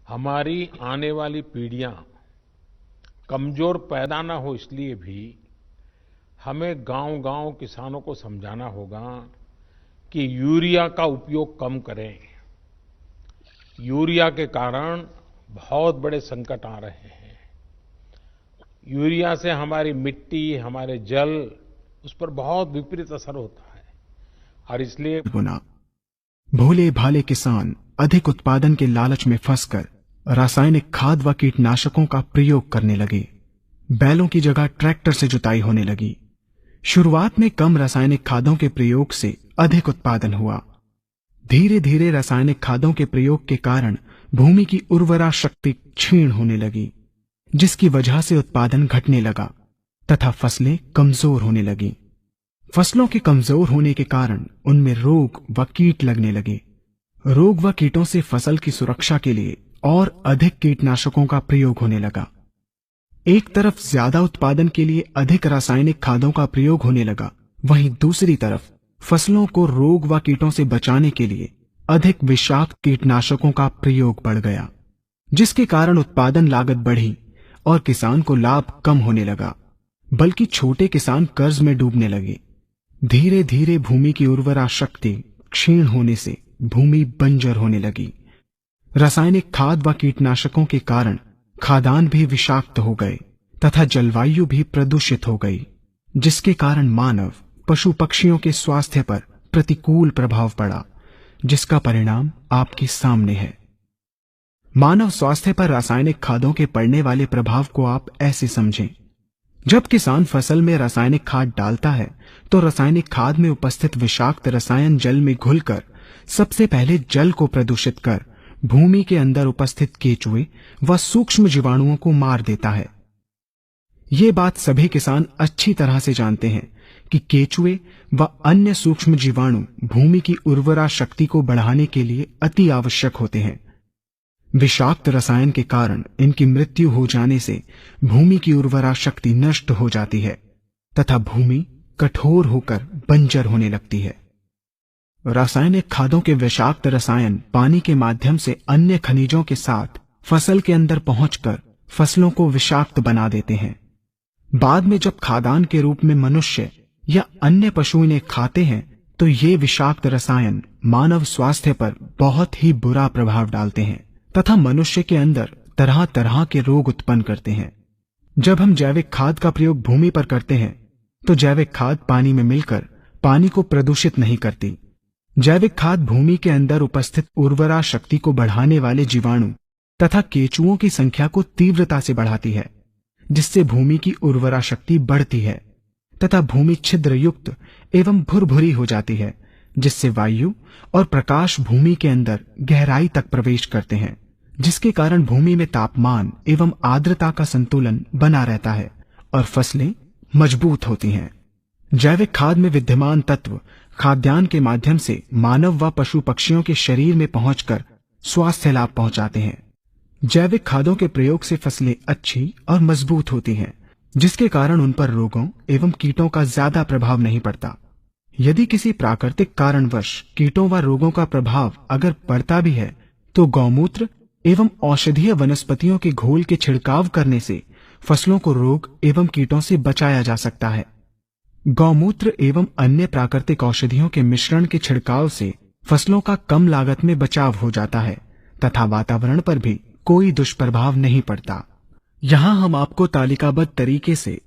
हमारी आने वाली पीढ़ियां कमजोर पैदा न हो इसलिए भी हमें गांव-गांव किसानों को समझाना होगा कि यूरिया का उपयोग कम करें। यूरिया के कारण बहुत बड़े संकट आ रहे हैं। यूरिया से हमारी मिट्टी, हमारे जल, उस पर बहुत विपरीत असर होता है और इसलिए भोले भाले किसान अधिक उत्पादन के लालच में फंसकर रासायनिक खाद व कीटनाशकों का प्रयोग करने लगे। बैलों की जगह ट्रैक्टर से जुताई होने लगी। शुरुआत में कम रासायनिक खादों के प्रयोग से अधिक उत्पादन हुआ। धीरे धीरे रासायनिक खादों के प्रयोग के कारण भूमि की उर्वरा शक्ति क्षीण होने लगी, जिसकी वजह से उत्पादन घटने लगा तथा फसलें कमजोर होने लगी। फसलों के कमजोर होने के कारण उनमें रोग व कीट लगने लगे। रोग व कीटों से फसल की सुरक्षा के लिए और अधिक कीटनाशकों का प्रयोग होने लगा। एक तरफ ज्यादा उत्पादन के लिए अधिक रासायनिक खादों का प्रयोग होने लगा, वहीं दूसरी तरफ फसलों को रोग व कीटों से बचाने के लिए अधिक विषाक्त कीटनाशकों का प्रयोग बढ़ गया, जिसके कारण उत्पादन लागत बढ़ी और किसान को लाभ कम होने लगा, बल्कि छोटे किसान कर्ज में डूबने लगे। धीरे धीरे भूमि की उर्वरा शक्ति क्षीण होने से भूमि बंजर होने लगी। रासायनिक खाद व कीटनाशकों के कारण खाद्यान्न भी विषाक्त हो गए तथा जलवायु भी प्रदूषित हो गई, जिसके कारण मानव, पशु पक्षियों के स्वास्थ्य पर प्रतिकूल प्रभाव पड़ा, जिसका परिणाम आपके सामने है। मानव स्वास्थ्य पर रासायनिक खादों के पड़ने वाले प्रभाव को आप ऐसे समझें। जब किसान फसल में रासायनिक खाद डालता है तो रासायनिक खाद में उपस्थित विषाक्त रसायन जल में घुलकर सबसे पहले जल को प्रदूषित कर भूमि के अंदर उपस्थित केचुए व सूक्ष्म जीवाणुओं को मार देता है। ये बात सभी किसान अच्छी तरह से जानते हैं कि केचुए व अन्य सूक्ष्म जीवाणु भूमि की उर्वरा शक्ति को बढ़ाने के लिए अति आवश्यक होते हैं। विषाक्त रसायन के कारण इनकी मृत्यु हो जाने से भूमि की उर्वरा शक्ति नष्ट हो जाती है तथा भूमि कठोर होकर बंजर होने लगती है। रासायनिक खादों के विषाक्त रसायन पानी के माध्यम से अन्य खनिजों के साथ फसल के अंदर पहुंचकर फसलों को विषाक्त बना देते हैं। बाद में जब खाद्यान्न के रूप में मनुष्य या अन्य पशु इन्हें खाते हैं तो ये विषाक्त रसायन मानव स्वास्थ्य पर बहुत ही बुरा प्रभाव डालते हैं तथा मनुष्य के अंदर तरह तरह के रोग उत्पन्न करते हैं। जब हम जैविक खाद का प्रयोग भूमि पर करते हैं तो जैविक खाद पानी में मिलकर पानी को प्रदूषित नहीं करती। जैविक खाद भूमि के अंदर उपस्थित उर्वरा शक्ति को बढ़ाने वाले जीवाणु तथा केचुओं की संख्या को तीव्रता से बढ़ाती है, जिससे भूमि की उर्वरा शक्ति बढ़ती है तथा भूमि छिद्र युक्त एवं भुरभुरी हो जाती है, जिससे वायु और प्रकाश भूमि के अंदर गहराई तक प्रवेश करते हैं, जिसके कारण भूमि में तापमान एवं आर्द्रता का संतुलन बना रहता है और फसलें मजबूत होती हैं। जैविक खाद में विद्यमान तत्व खाद्यान्न के माध्यम से मानव व पशु पक्षियों के शरीर में पहुंचकर स्वास्थ्य लाभ पहुंचाते हैं। जैविक खादों के प्रयोग से फसलें अच्छी और मजबूत होती हैं, जिसके कारण उन पर रोगों एवं कीटों का ज्यादा प्रभाव नहीं पड़ता। यदि किसी प्राकृतिक कारणवश कीटों व रोगों का प्रभाव अगर पड़ता भी है तो गौमूत्र एवं औषधीय वनस्पतियों के घोल के छिड़काव करने से फसलों को रोग एवं कीटों से बचाया जा सकता है। गौमूत्र एवं अन्य प्राकृतिक औषधियों के मिश्रण के छिड़काव से फसलों का कम लागत में बचाव हो जाता है तथा वातावरण पर भी कोई दुष्प्रभाव नहीं पड़ता। यहाँ हम आपको तालिकाबद्ध तरीके से